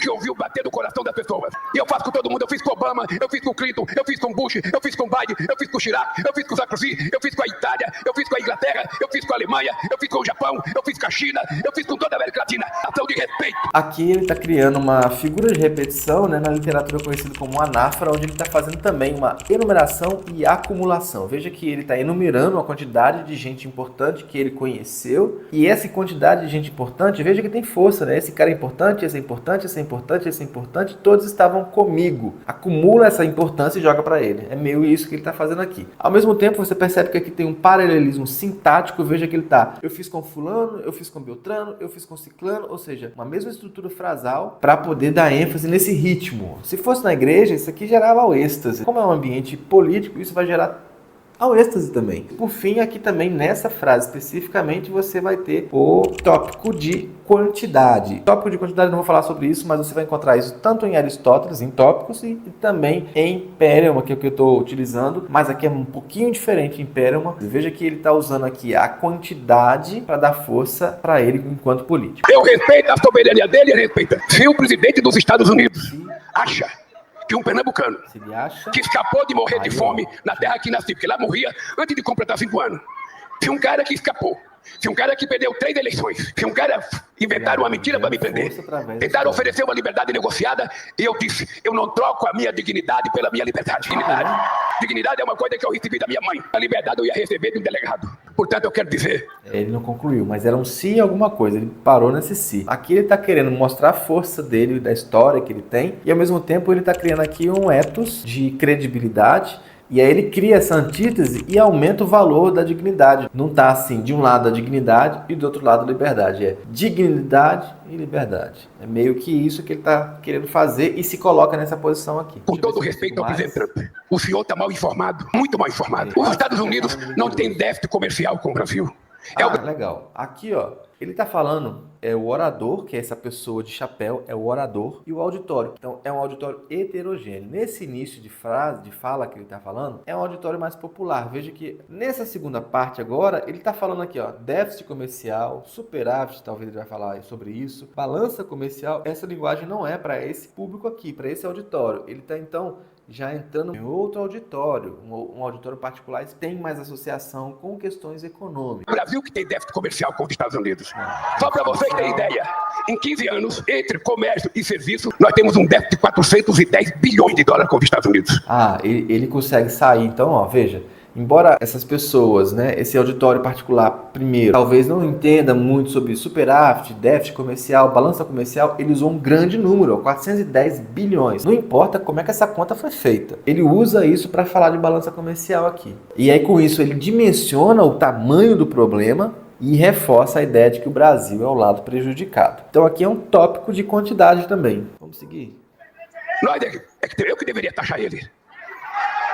que ouviu bater no coração das pessoas. E eu faço com todo mundo. Eu fiz com Obama, eu fiz com Clinton, eu fiz com Bush, eu fiz com Biden, eu fiz com Chirac, eu fiz com Sarkozy, eu fiz com a Itália, eu fiz com a Inglaterra, eu fiz com a Alemanha, eu fiz com o Japão, eu fiz com a China, eu fiz com toda a América Latina. Ação de respeito. Aqui ele está criando uma figura de repetição, né, na literatura conhecida como anáfora, onde ele está fazendo também uma enumeração e acumulação. Veja que ele está enumerando a quantidade de gente importante que ele conheceu, e essa quantidade de gente importante, veja que tem força, né? Esse cara é importante, esse é importante, esse é importante, esse é importante, todos estavam comigo. Acumula essa importância e joga para ele. É meio isso que ele está fazendo aqui. Ao mesmo tempo, você percebe que aqui tem um paralelismo sintático, veja que ele está, eu fiz com fulano, eu fiz com Beltrano, eu fiz com ciclano, ou seja, uma mesma estrutura frasal para poder dar ênfase nesse ritmo. Se fosse na igreja, isso aqui gerava o êxtase. Como é um ambiente político, isso vai gerar ao êxtase também. Por fim, aqui também nessa frase especificamente você vai ter o tópico de quantidade. Tópico de quantidade, não vou falar sobre isso, mas você vai encontrar isso tanto em Aristóteles, em tópicos, e também em Perelman, que é o que eu estou utilizando, mas aqui é um pouquinho diferente em Perelman. Veja que ele está usando aqui a quantidade para dar força para ele enquanto político. Eu respeito a soberania dele e respeita. Se o presidente dos Estados Unidos acha que um pernambucano que escapou de morrer de fome na terra que nasceu, porque lá morria antes de completar 5 anos. Se um cara que escapou, se um cara que perdeu 3 eleições, se um cara inventaram uma mentira para me prender, tentaram oferecer uma liberdade negociada, e eu disse, eu não troco a minha dignidade pela minha liberdade. Dignidade é uma coisa que eu recebi da minha mãe. A liberdade eu ia receber de um delegado. Portanto, eu quero dizer... Ele não concluiu, mas era um si alguma coisa. Ele parou nesse si. Aqui ele está querendo mostrar a força dele, da história que ele tem, e ao mesmo tempo ele está criando aqui um ethos de credibilidade. E aí ele cria essa antítese e aumenta o valor da dignidade. Não está assim, de um lado a dignidade e do outro lado a liberdade. É dignidade e liberdade. É meio que isso que ele está querendo fazer e se coloca nessa posição aqui. Com todo respeito ao presidente Trump, o senhor está mal informado, muito mal informado. Os Estados Unidos não têm déficit comercial com o Brasil. Legal. Aqui, ó, ele está falando, é o orador, que é essa pessoa de chapéu, é o orador, e o auditório. Então, é um auditório heterogêneo. Nesse início de frase, de fala que ele está falando, é um auditório mais popular. Veja que nessa segunda parte agora, ele está falando aqui, ó, déficit comercial, superávit, talvez ele vai falar sobre isso, balança comercial. Essa linguagem não é para esse público aqui, para esse auditório. Ele está, então, já entrando em outro auditório, um auditório particular, tem mais associação com questões econômicas. O Brasil que tem déficit comercial com os Estados Unidos. Só para vocês terem ideia, em 15 anos, entre comércio e serviço, nós temos um déficit de 410 bilhões de dólares com os Estados Unidos. Ele consegue sair, então, ó, veja. Embora essas pessoas, né, esse auditório particular, primeiro, talvez não entenda muito sobre superávit, déficit comercial, balança comercial, ele usou um grande número, 410 bilhões. Não importa como é que essa conta foi feita. Ele usa isso para falar de balança comercial aqui. E aí, com isso, ele dimensiona o tamanho do problema e reforça a ideia de que o Brasil é o lado prejudicado. Então, aqui é um tópico de quantidade também. Vamos seguir. Eu que deveria taxar ele.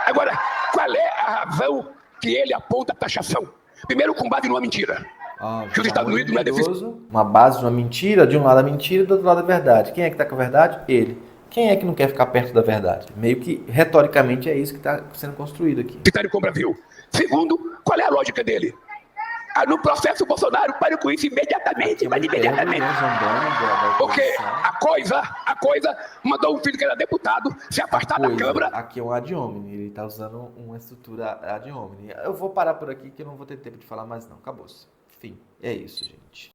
Agora, qual é a razão que ele aponta a taxação? Primeiro, com base numa mentira. Que os Estados Unidos não é difícil. Uma base de uma mentira, de um lado a mentira e do outro lado a verdade. Quem é que está com a verdade? Ele. Quem é que não quer ficar perto da verdade? Meio que, retoricamente, é isso que está sendo construído aqui. Com o Brasil. Segundo, qual é a lógica dele? No processo Bolsonaro, pare com isso imediatamente, mas imediatamente. Porque a coisa mandou um filho que era deputado se afastar da Câmara. Aqui é um ad hominem, ele está usando uma estrutura ad hominem. Eu vou parar por aqui que eu não vou ter tempo de falar mais não, acabou-se. Enfim, é isso, gente.